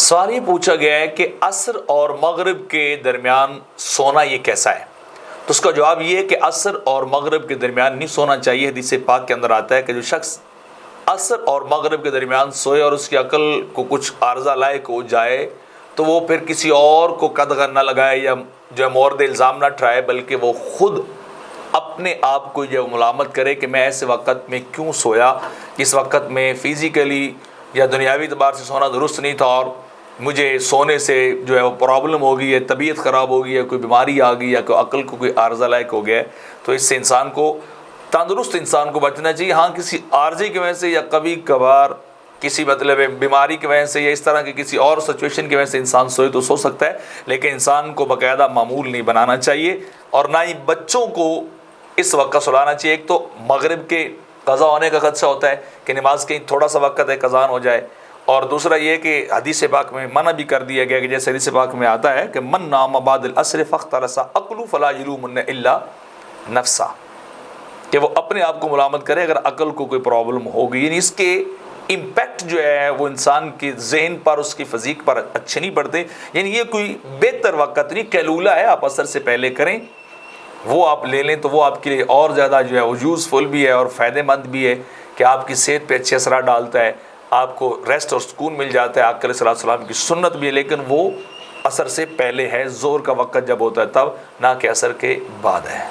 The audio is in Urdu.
سوال یہ پوچھا گیا ہے کہ عصر اور مغرب کے درمیان سونا یہ کیسا ہے؟ تو اس کا جواب یہ ہے کہ عصر اور مغرب کے درمیان نہیں سونا چاہیے۔ حدیث پاک کے اندر آتا ہے کہ جو شخص عصر اور مغرب کے درمیان سوئے اور اس کی عقل کو کچھ عارضہ لائق ہو جائے تو وہ پھر کسی اور کو قدغن نہ لگائے یا جو ہے مورد الزام نہ ٹھہرائے، بلکہ وہ خود اپنے آپ کو جو ملامت کرے کہ میں ایسے وقت میں کیوں سویا، اس وقت میں فزیکلی یا دنیاوی اعتبار سے سونا درست نہیں تھا اور مجھے سونے سے جو ہے وہ پرابلم ہو گئی ہے، طبیعت خراب ہو گئی ہے، کوئی بیماری آ گئی یا کوئی عقل کو کوئی عارضہ لائق ہو گیا ہے۔ تو اس سے انسان کو، تندرست انسان کو بچنا چاہیے۔ ہاں کسی عارضے کی وجہ سے یا کبھی کبھار کسی بیماری کی وجہ سے یا اس طرح کی کسی اور سچویشن کی وجہ سے انسان سوئے تو سو سکتا ہے، لیکن انسان کو باقاعدہ معمول نہیں بنانا چاہیے اور نہ ہی بچوں کو اس وقت سلانا چاہیے۔ ایک تو مغرب کے قضا ہونے کا خدشہ ہوتا ہے کہ نماز کہیں تھوڑا سا وقت ہے قضا ہو جائے، اور دوسرا یہ کہ حدیث پاک میں منع بھی کر دیا گیا کہ جیسے حدیث پاک میں آتا ہے کہ من نام بعد العصر فاخترس عقلہ فلا یلومن الا نفسہ، کہ وہ اپنے آپ کو ملامت کرے اگر عقل کو کوئی پرابلم ہو گئی۔ یعنی اس کے امپیکٹ جو ہے وہ انسان کے ذہن پر، اس کی فزیک پر اچھے نہیں پڑتے۔ یعنی یہ کوئی بہتر وقت نہیں، قیلولہ ہے، آپ عصر سے پہلے کریں، وہ آپ لے لیں تو وہ آپ کے لیے اور زیادہ جو ہے وہ یوزفل بھی ہے اور فائدہ مند بھی ہے کہ آپ کی صحت پہ اچھے اثرات ڈالتا ہے، آپ کو ریسٹ اور سکون مل جاتا ہے۔ آقا علیہ السلام کی سنت بھی ہے، لیکن وہ عصر سے پہلے ہے، ظہر کا وقت جب ہوتا ہے تب، نہ کہ عصر کے بعد ہے۔